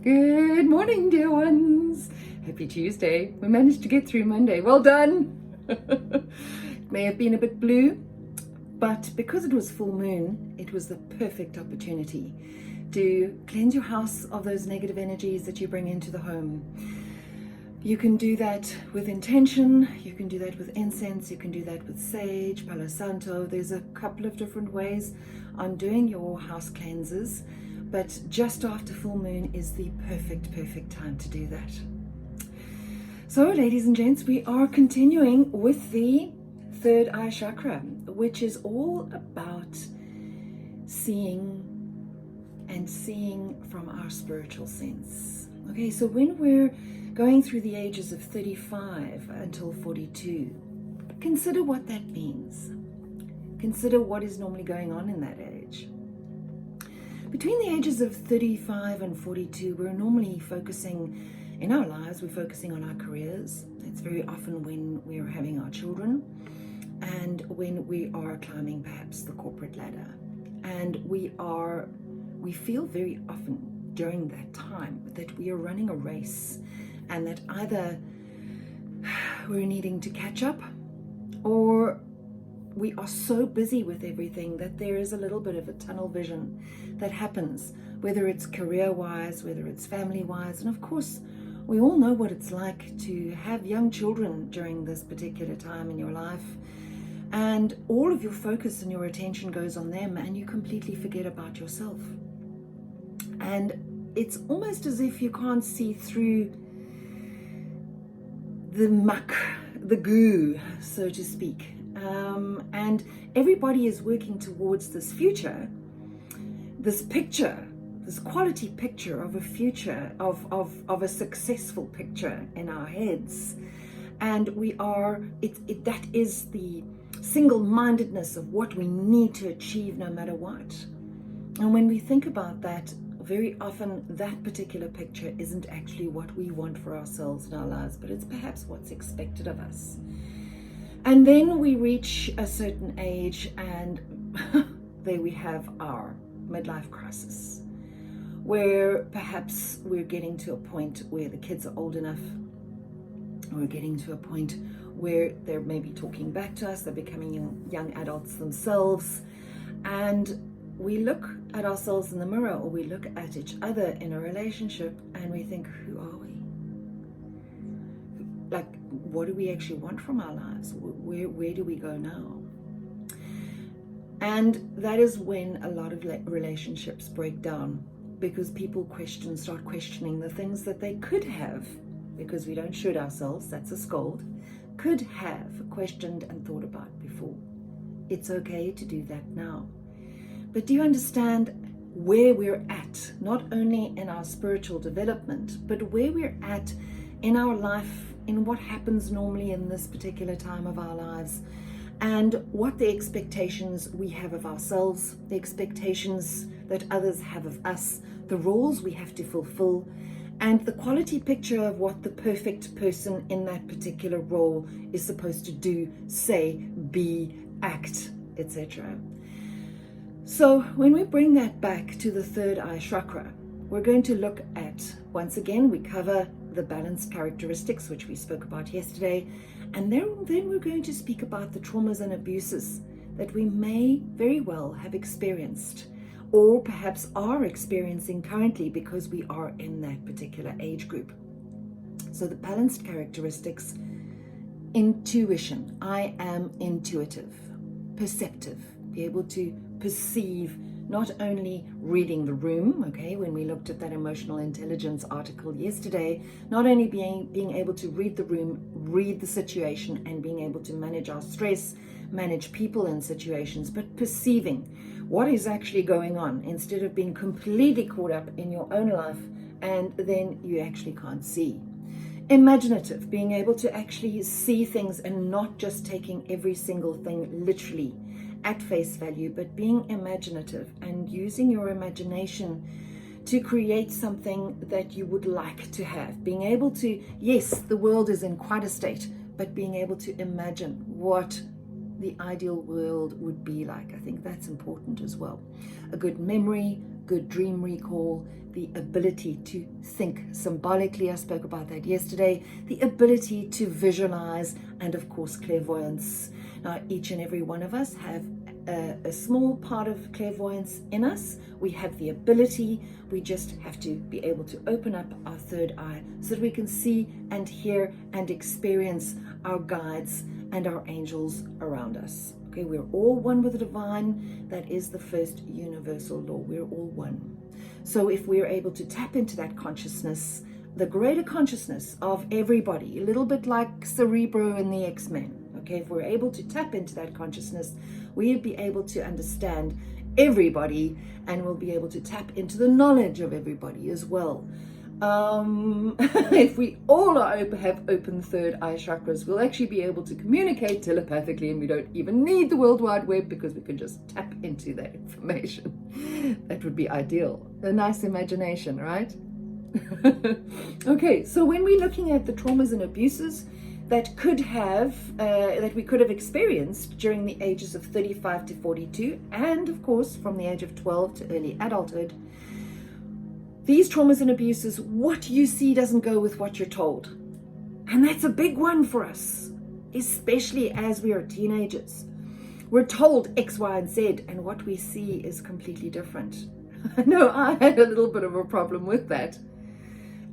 Good morning, dear ones. Happy Tuesday. We managed to get through Monday. Well done. It may have been a bit blue, but because it was full moon, it was the perfect opportunity to cleanse your house of those negative energies that you bring into the home. You can do that with intention, you can do that with incense, you can do that with sage, Palo Santo. There's a couple of different ways on doing your house cleanses, but just after full moon is the perfect time to do that. So, ladies and gents, we are continuing with the Third Eye Chakra, which is all about seeing and seeing from our spiritual sense. Okay, so when we're going through the ages of 35 until 42, consider what that means. Consider what is normally going on in that age. Between the ages of 35 and 42, we're normally focusing in our lives, we're focusing on our careers. It's very often when we're having our children and when we are climbing perhaps the corporate ladder. And we feel very often during that time that we are running a race, and that either we're needing to catch up or we are so busy with everything that there is a little bit of a tunnel vision that happens, whether it's career-wise, whether it's family-wise. And of course, we all know what it's like to have young children during this particular time in your life. And all of your focus and your attention goes on them, and you completely forget about yourself. And it's almost as if you can't see through the muck, the goo, so to speak. And everybody is working towards this future, this picture, this quality picture of a future, of a successful picture in our heads. And that is the single-mindedness of what we need to achieve no matter what. And when we think about that, very often that particular picture isn't actually what we want for ourselves in our lives, but it's perhaps what's expected of us. And then we reach a certain age, and there we have our midlife crisis, where perhaps we're getting to a point where the kids are old enough, we're getting to a point where they're maybe talking back to us, they're becoming young adults themselves, and we look at ourselves in the mirror, or we look at each other in a relationship, and we think, who are we? Like, what do we actually want from our lives? Where do we go now? And that is when a lot of relationships break down, because people start questioning the things that they could have, because we don't should ourselves, that's a scold, could have questioned and thought about before. It's okay to do that now. But do you understand where we're at, not only in our spiritual development, but where we're at in our life, in what happens normally in this particular time of our lives, and what the expectations we have of ourselves, the expectations that others have of us, the roles we have to fulfill, and the quality picture of what the perfect person in that particular role is supposed to do, say, be, act, etc. So when we bring that back to the Third Eye Chakra, we're going to look at, once again, we cover the balanced characteristics, which we spoke about yesterday, and then we're going to speak about the traumas and abuses that we may very well have experienced, or perhaps are experiencing currently because we are in that particular age group. So the balanced characteristics: intuition. I am intuitive, perceptive, be able to perceive, not only reading the room, okay, when we looked at that emotional intelligence article yesterday, not only being able to read the room, read the situation, and being able to manage our stress, manage people and situations, but perceiving what is actually going on, instead of being completely caught up in your own life and then you actually can't see. Imaginative, being able to actually see things and not just taking every single thing literally at face value, but being imaginative and using your imagination to create something that you would like to have. Being able to, yes, the world is in quite a state, but being able to imagine what the ideal world would be like. I think that's important as well. A good memory, good dream recall, the ability to think symbolically. I spoke about that yesterday. The ability to visualize, and of course clairvoyance. Now, each and every one of us have a small part of clairvoyance in us. We have the ability. We just have to be able to open up our third eye so that we can see and hear and experience our guides and our angels around us. Okay, we're all one with the divine. That is the first universal law. We're all one. So if we're able to tap into that consciousness, the greater consciousness of everybody, a little bit like Cerebro in the X-Men, okay, if we're able to tap into that consciousness, we'll be able to understand everybody, and we'll be able to tap into the knowledge of everybody as well. If we all have open third eye chakras, we'll actually be able to communicate telepathically, and we don't even need the World Wide Web because we can just tap into that information. That would be ideal. A nice imagination, right? Okay, so when we're looking at the traumas and abuses that we could have experienced during the ages of 35 to 42, and of course from the age of 12 to early adulthood, these traumas and abuses, what you see doesn't go with what you're told. And that's a big one for us, especially as we are teenagers. We're told X, Y, and Z, and what we see is completely different. I know I had a little bit of a problem with that.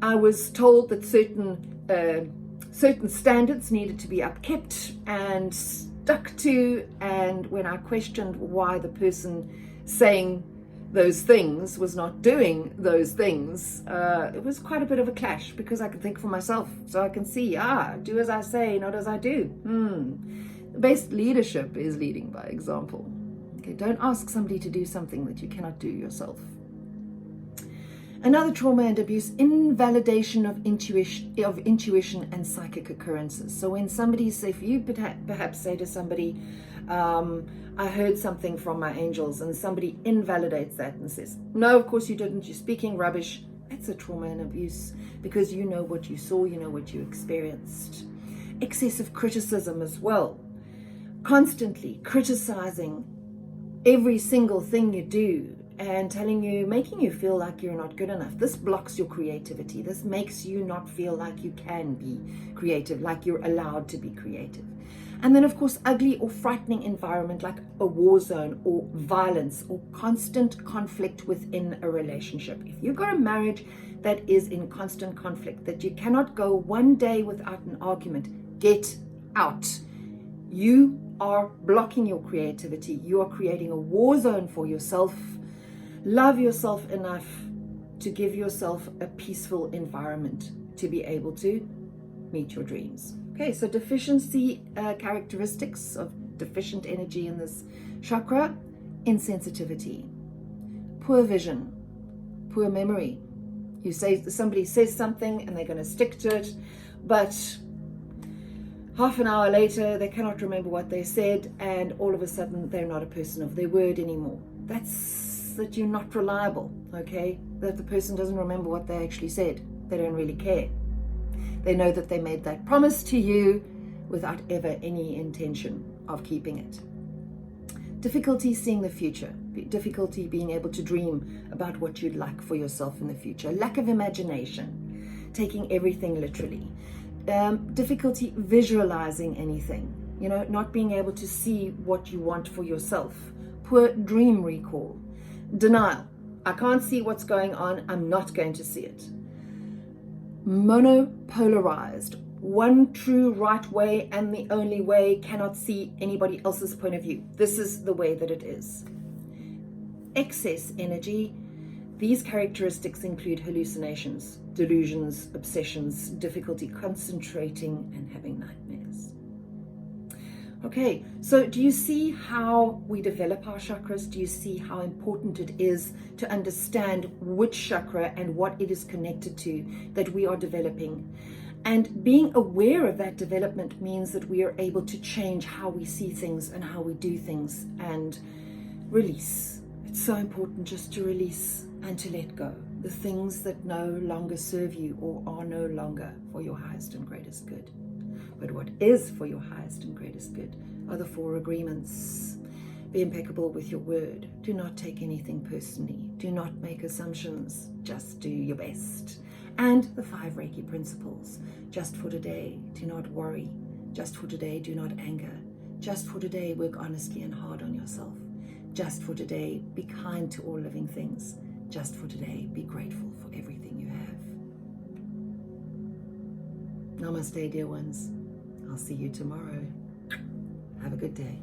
I was told that certain standards needed to be upkept and stuck to, and when I questioned why the person saying those things was not doing those things, it was quite a bit of a clash, because I could think for myself, so I can see, do as I say, not as I do. The best leadership is leading by example. Okay, don't ask somebody to do something that you cannot do yourself. Another trauma and abuse, invalidation of intuition and psychic occurrences. So when if you perhaps say to somebody, I heard something from my angels, and somebody invalidates that and says, no, of course you didn't, you're speaking rubbish. That's a trauma and abuse, because you know what you saw, you know what you experienced. Excessive criticism as well. Constantly criticizing every single thing you do, and making you feel like you're not good enough. This blocks your creativity. This makes you not feel like you can be creative, like you're allowed to be creative. And then, of course, ugly or frightening environment like a war zone, or violence, or constant conflict within a relationship. If you've got a marriage that is in constant conflict, that you cannot go one day without an argument, get out. You are blocking your creativity. You are creating a war zone for yourself. Love yourself enough to give yourself a peaceful environment to be able to meet your dreams. Okay, so deficiency characteristics of deficient energy in this chakra: insensitivity, poor vision, poor memory. Somebody says something and they're going to stick to it, but half an hour later they cannot remember what they said, and all of a sudden they're not a person of their word anymore. That's that you're not reliable, okay? That the person doesn't remember what they actually said. They don't really care. They know that they made that promise to you without ever any intention of keeping it. Difficulty seeing the future. Difficulty being able to dream about what you'd like for yourself in the future. Lack of imagination. Taking everything literally. Difficulty visualizing anything. Not being able to see what you want for yourself. Poor dream recall. Denial. I can't see what's going on. I'm not going to see it. Monopolarized. One true right way and the only way, cannot see anybody else's point of view. This is the way that it is. Excess energy. These characteristics include hallucinations, delusions, obsessions, difficulty concentrating, and having nightmares. Okay, so do you see how we develop our chakras? Do you see how important it is to understand which chakra and what it is connected to that we are developing? And being aware of that development means that we are able to change how we see things and how we do things, and release. It's so important just to release and to let go. The things that no longer serve you or are no longer for your highest and greatest good. But what is for your highest and greatest good are the 4 agreements. Be impeccable with your word. Do not take anything personally. Do not make assumptions. Just do your best. And the 5 Reiki principles. Just for today, do not worry. Just for today, do not anger. Just for today, work honestly and hard on yourself. Just for today, be kind to all living things. Just for today, be grateful for everything you have. Namaste, dear ones. I'll see you tomorrow. Have a good day.